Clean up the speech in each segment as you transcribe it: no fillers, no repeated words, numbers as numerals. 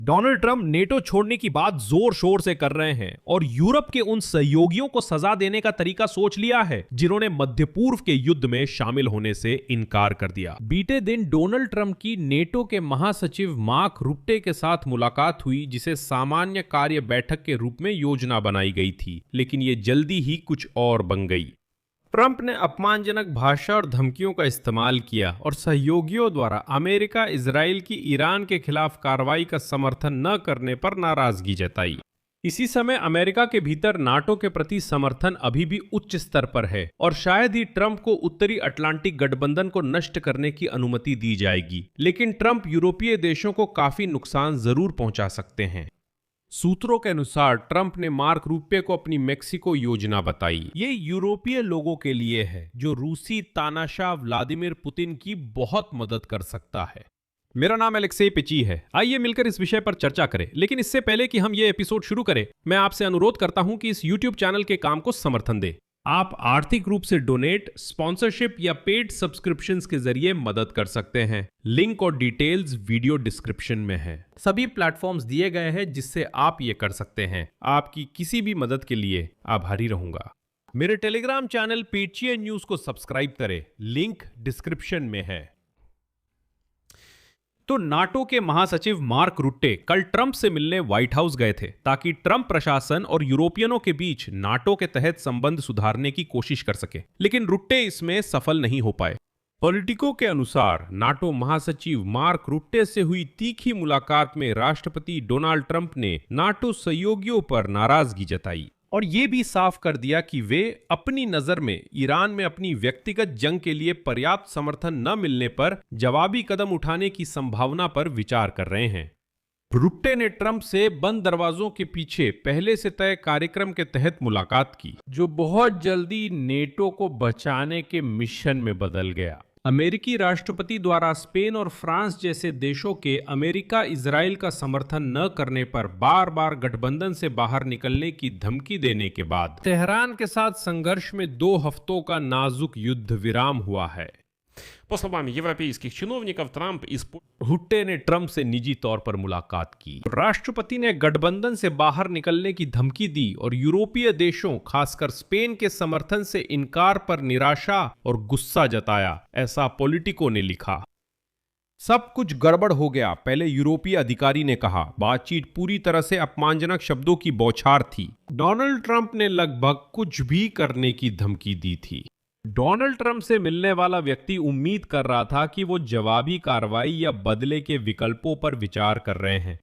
Donald Trump NATO छोड़ने की बात जोर शोर से कर रहे हैं और यूरोप के उन सहयोगियों को सजा देने का तरीका सोच लिया है जिन्होंने मध्य पूर्व के युद्ध में शामिल होने से इनकार कर दिया। बीते दिन डोनाल्ड ट्रंप की नेटो के महासचिव मार्क रुट्टे के साथ मुलाकात हुई, जिसे सामान्य कार्य बैठक के रूप में योजना बनाई गई थी, लेकिन ये जल्दी ही कुछ और बन गई। ट्रंप ने अपमानजनक भाषा और धमकियों का इस्तेमाल किया और सहयोगियों द्वारा अमेरिका इजराइल की ईरान के खिलाफ कार्रवाई का समर्थन न करने पर नाराजगी जताई। इसी समय अमेरिका के भीतर नाटो के प्रति समर्थन अभी भी उच्च स्तर पर है और शायद ही ट्रंप को उत्तरी अटलांटिक गठबंधन को नष्ट करने की अनुमति दी जाएगी, लेकिन ट्रंप यूरोपीय देशों को काफी नुकसान जरूर पहुंचा सकते हैं। सूत्रों के अनुसार ट्रंप ने मार्क रुट्टे को अपनी मेक्सिको योजना बताई। ये यूरोपीय लोगों के लिए है जो रूसी तानाशाह व्लादिमीर पुतिन की बहुत मदद कर सकता है। मेरा नाम अलेक्सेई पिची है। आइए मिलकर इस विषय पर चर्चा करें, लेकिन इससे पहले कि हम ये एपिसोड शुरू करें, मैं आपसे अनुरोध करता हूं कि इस YouTube चैनल के काम को समर्थन दें। आप आर्थिक रूप से डोनेट, स्पॉन्सरशिप या पेड सब्सक्रिप्शंस के जरिए मदद कर सकते हैं। लिंक और डिटेल्स वीडियो डिस्क्रिप्शन में है। सभी प्लेटफॉर्म्स दिए गए हैं जिससे आप ये कर सकते हैं। आपकी किसी भी मदद के लिए आभारी रहूंगा। मेरे टेलीग्राम चैनल पेटीएन न्यूज को सब्सक्राइब करें, लिंक डिस्क्रिप्शन में है। तो नाटो के महासचिव मार्क रुट्टे कल ट्रंप से मिलने व्हाइट हाउस गए थे ताकि ट्रंप प्रशासन और यूरोपियनों के बीच नाटो के तहत संबंध सुधारने की कोशिश कर सके, लेकिन रुट्टे इसमें सफल नहीं हो पाए। पॉलिटिको के अनुसार नाटो महासचिव मार्क रुट्टे से हुई तीखी मुलाकात में राष्ट्रपति डोनाल्ड ट्रंप ने नाटो सहयोगियों पर नाराजगी जताई और ये भी साफ कर दिया कि वे अपनी नजर में ईरान में अपनी व्यक्तिगत जंग के लिए पर्याप्त समर्थन न मिलने पर जवाबी कदम उठाने की संभावना पर विचार कर रहे हैं। रुट्टे ने ट्रंप से बंद दरवाजों के पीछे पहले से तय कार्यक्रम के तहत मुलाकात की, जो बहुत जल्दी नेटो को बचाने के मिशन में बदल गया। अमेरिकी राष्ट्रपति द्वारा स्पेन और फ्रांस जैसे देशों के अमेरिका इजराइल का समर्थन न करने पर बार बार गठबंधन से बाहर निकलने की धमकी देने के बाद तेहरान के साथ संघर्ष में 2 हफ्तों का नाजुक युद्ध विराम हुआ है। По словам европейских чиновников, Трамп रुट्टे ने ट्रंप से निजी तौर पर मुलाकात की। राष्ट्रपति ने गठबंधन से बाहर निकलने की धमकी दी और यूरोपीय देशों, खासकर स्पेन के समर्थन से इनकार पर निराशा और गुस्सा जताया, ऐसा पॉलिटिको ने लिखा। सब कुछ गड़बड़ हो गया, पहले यूरोपीय अधिकारी ने कहा। बातचीत पूरी तरह से अपमानजनक शब्दों की बौछार थी। डोनाल्ड ट्रंप ने लगभग कुछ भी करने की धमकी दी थी। डोनाल्ड ट्रंप से मिलने वाला व्यक्ति उम्मीद कर रहा था कि वो जवाबी कार्रवाई या बदले के विकल्पों पर विचार कर रहे हैं।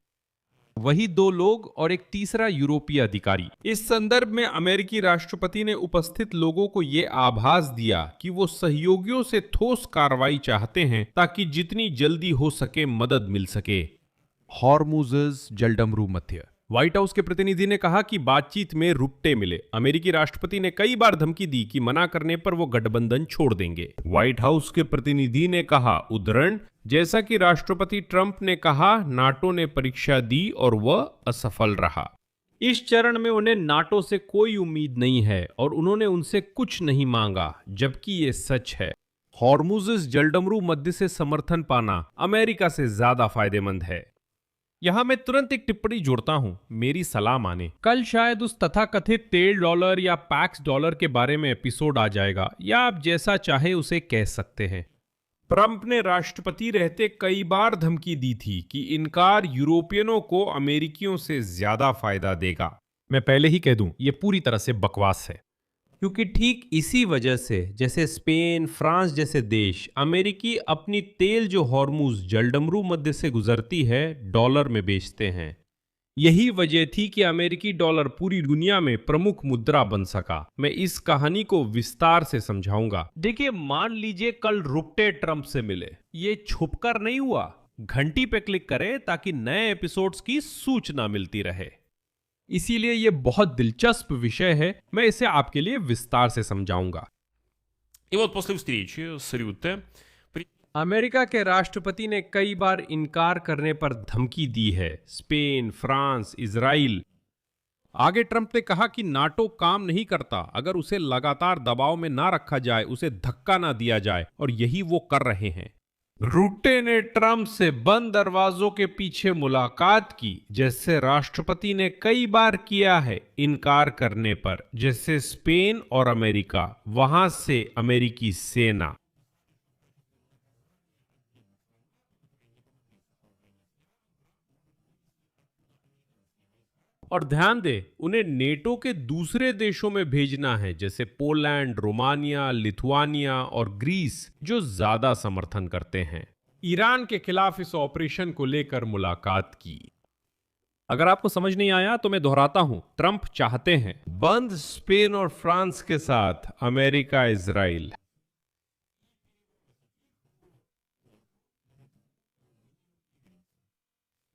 वही 2 लोग और एक तीसरा यूरोपीय अधिकारी। इस संदर्भ में अमेरिकी राष्ट्रपति ने उपस्थित लोगों को ये आभास दिया कि वो सहयोगियों से ठोस कार्रवाई चाहते हैं ताकि जितनी जल्दी हो सके मदद मिल सके। हॉर्मुज़ जलडमरू मध्य। व्हाइट हाउस के प्रतिनिधि ने कहा कि बातचीत में रुट्टे मिले। अमेरिकी राष्ट्रपति ने कई बार धमकी दी कि मना करने पर वो गठबंधन छोड़ देंगे। व्हाइट हाउस के प्रतिनिधि ने कहा, उद्धरण, जैसा कि राष्ट्रपति ट्रंप ने कहा, नाटो ने परीक्षा दी और वह असफल रहा। इस चरण में उन्हें नाटो से कोई उम्मीद नहीं है और उन्होंने उनसे कुछ नहीं मांगा, जबकि ये सच है। हॉर्मुज़ जलडमरू मध्य से समर्थन पाना अमेरिका से ज्यादा फायदेमंद है। यहां मैं तुरंत एक टिप्पणी जोड़ता हूं, मेरी सलाह माने। कल शायद उस तथाकथित तेल डॉलर या पैक्स डॉलर के बारे में एपिसोड आ जाएगा, या आप जैसा चाहे उसे कह सकते हैं। ट्रंप ने राष्ट्रपति रहते कई बार धमकी दी थी कि इनकार यूरोपियनों को अमेरिकियों से ज्यादा फायदा देगा। मैं पहले ही कह दूं, यह पूरी तरह से बकवास है, क्योंकि ठीक इसी वजह से जैसे स्पेन, फ्रांस जैसे देश अमेरिकी अपनी तेल जो हॉर्मुज़ जलडमरू मध्य से गुजरती है डॉलर में बेचते हैं। यही वजह थी कि अमेरिकी डॉलर पूरी दुनिया में प्रमुख मुद्रा बन सका। मैं इस कहानी को विस्तार से समझाऊंगा। देखिए, मान लीजिए कल रुट्टे ट्रंप से मिले। ये छुपकर नहीं हुआ। घंटी पे क्लिक करें ताकि नए एपिसोड्स की सूचना मिलती रहे। इसीलिए यह बहुत दिलचस्प विषय है, मैं इसे आपके लिए विस्तार से समझाऊंगा। И вот после встречи с Рютте अमेरिका के राष्ट्रपति ने कई बार इनकार करने पर धमकी दी है। Spain, France, Israel. आगे ट्रंप ने कहा कि नाटो काम नहीं करता अगर उसे लगातार दबाव में ना रखा जाए, उसे धक्का ना दिया जाए, और यही वो कर रहे हैं। रूटे ने ट्रंप से बंद दरवाजों के पीछे मुलाकात की, जैसे राष्ट्रपति ने कई बार किया है इनकार करने पर, जैसे स्पेन और अमेरिका, वहां से अमेरिकी सेना। और ध्यान दे, उन्हें नेटो के दूसरे देशों में भेजना है, जैसे पोलैंड, रोमानिया, लिथुआनिया और ग्रीस, जो ज्यादा समर्थन करते हैं। ईरान के खिलाफ इस ऑपरेशन को लेकर मुलाकात की। अगर आपको समझ नहीं आया तो मैं दोहराता हूं, ट्रंप चाहते हैं बंद स्पेन और फ्रांस के साथ अमेरिका इजराइल।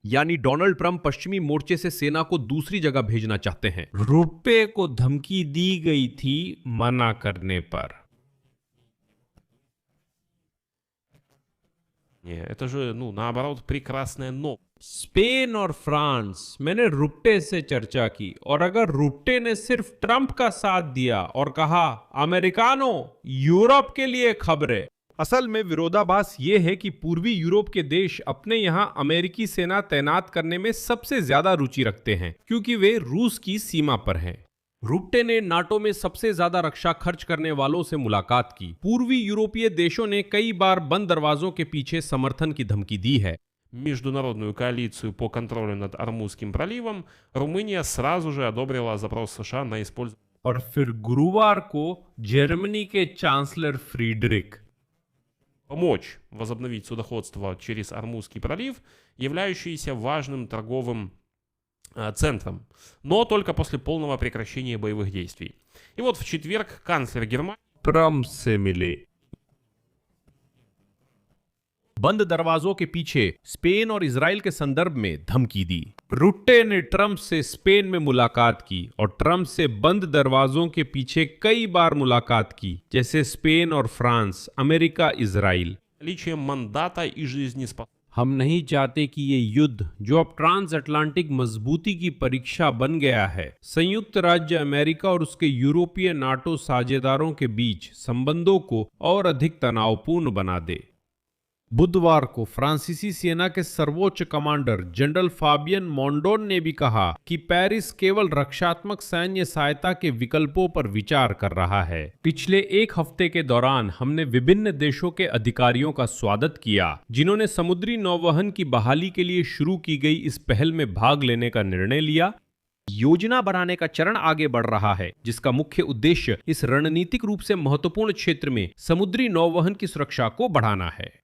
यानी डोनाल्ड ट्रंप पश्चिमी मोर्चे से सेना को दूसरी जगह भेजना चाहते हैं। रुपे को धमकी दी गई थी मना करने पर। Не, это же, ну, наоборот, прекрасная новость. स्पेन और फ्रांस, मैंने रुट्टे से चर्चा की, और अगर रुट्टे ने सिर्फ ट्रंप का साथ दिया और कहा अमेरिकानो यूरोप के लिए खबरें। असल में विरोधाभास ये है कि पूर्वी यूरोप के देश अपने यहां अमेरिकी सेना तैनात करने में सबसे ज्यादा रुचि रखते हैं, क्योंकि वे रूस की सीमा पर हैं। रुट्टे ने नाटो में सबसे ज्यादा रक्षा खर्च करने वालों से मुलाकात की। पूर्वी यूरोपीय देशों ने कई बार बंद दरवाजों के पीछे समर्थन की धमकी दी है। Международную коалицию по контролю над Ормузским проливом, Румыния сразу же одобрила запрос США на использование. और फिर गुरुवार को जर्मनी के चांसलर फ्रीडरिक Помочь возобновить судоходство через Ормузский пролив, являющийся важным торговым центром, но только после полного прекращения боевых действий. И вот в четверг канцлер Германии ट्रंप से मिले। बंद दरवाजों के पीछे स्पेन और इजराइल के संदर्भ में धमकी दी। रुट्टे ने ट्रंप से स्पेन में मुलाकात की और ट्रंप से बंद दरवाजों के पीछे कई बार मुलाकात की, जैसे स्पेन और फ्रांस, अमेरिका, इजराइल। наличием мандата и жизнеспособности. हम नहीं चाहते कि ये युद्ध, जो अब ट्रांस अटलांटिक मजबूती की परीक्षा बन गया है, संयुक्त राज्य अमेरिका और उसके यूरोपीय नाटो साझेदारों के बीच संबंधों को और अधिक तनावपूर्ण बना दे। बुधवार को फ्रांसीसी सेना के सर्वोच्च कमांडर जनरल फाबियन मोंडोन ने भी कहा कि पेरिस केवल रक्षात्मक सैन्य सहायता के विकल्पों पर विचार कर रहा है। पिछले एक हफ्ते के दौरान हमने विभिन्न देशों के अधिकारियों का स्वागत किया, जिन्होंने समुद्री नौवहन की बहाली के लिए शुरू की गई इस पहल में भाग लेने का निर्णय लिया। योजना बनाने का चरण आगे बढ़ रहा है, जिसका मुख्य उद्देश्य इस रणनीतिक रूप से महत्वपूर्ण क्षेत्र में समुद्री नौवहन की सुरक्षा को बढ़ाना है।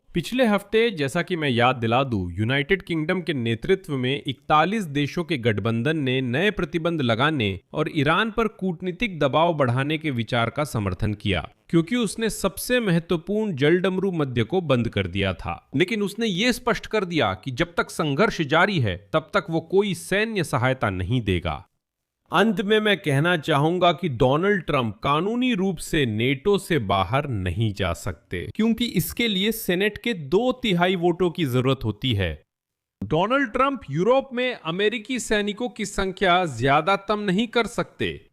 पिछले हफ्ते, जैसा कि मैं याद दिला दूं, यूनाइटेड किंगडम के नेतृत्व में 41 देशों के गठबंधन ने नए प्रतिबंध लगाने और ईरान पर कूटनीतिक दबाव बढ़ाने के विचार का समर्थन किया, क्योंकि उसने सबसे महत्वपूर्ण जलडमरू मध्य को बंद कर दिया था। लेकिन उसने ये स्पष्ट कर दिया कि जब तक संघर्ष जारी है तब तक वो कोई सैन्य सहायता नहीं देगा। अंत में मैं कहना चाहूंगा कि डोनाल्ड ट्रंप कानूनी रूप से नेटो से बाहर नहीं जा सकते, क्योंकि इसके लिए सेनेट के 2/3 वोटों की जरूरत होती है। डोनाल्ड ट्रंप यूरोप में अमेरिकी सैनिकों की संख्या ज्यादातम नहीं कर सकते,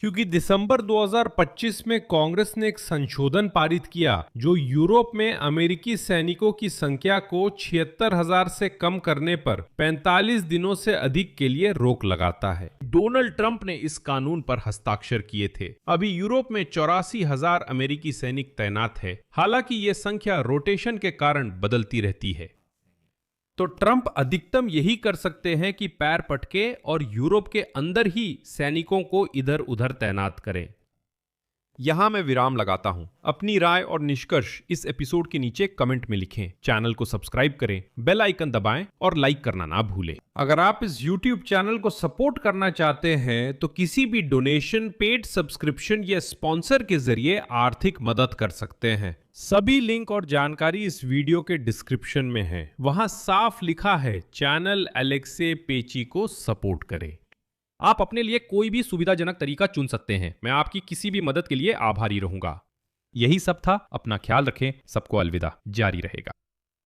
क्योंकि दिसंबर 2025 में कांग्रेस ने एक संशोधन पारित किया जो यूरोप में अमेरिकी सैनिकों की संख्या को 76,000 से कम करने पर 45 दिनों से अधिक के लिए रोक लगाता है। डोनाल्ड ट्रंप ने इस कानून पर हस्ताक्षर किए थे। अभी यूरोप में 84,000 अमेरिकी सैनिक तैनात है, हालांकि ये संख्या रोटेशन के कारण बदलती रहती है। तो ट्रंप अधिकतम यही कर सकते हैं कि पैर पटके और यूरोप के अंदर ही सैनिकों को इधर उधर तैनात करें। यहां मैं विराम लगाता हूं। अपनी राय और निष्कर्ष इस एपिसोड के नीचे कमेंट में लिखें। चैनल को सब्सक्राइब करें, बेल आइकन दबाएं और लाइक करना ना भूलें। अगर आप इस YouTube चैनल को सपोर्ट करना चाहते हैं तो किसी भी डोनेशन, पेड सब्सक्रिप्शन या स्पॉन्सर के जरिए आर्थिक मदद कर सकते हैं। सभी लिंक और जानकारी इस वीडियो के डिस्क्रिप्शन में है। वहां साफ लिखा है चैनल अलेक्से पेची को सपोर्ट करें। आप अपने लिए कोई भी सुविधाजनक तरीका चुन सकते हैं। मैं आपकी किसी भी मदद के लिए आभारी रहूंगा। यही सब था। अपना ख्याल रखें। सबको अलविदा। जारी रहेगा।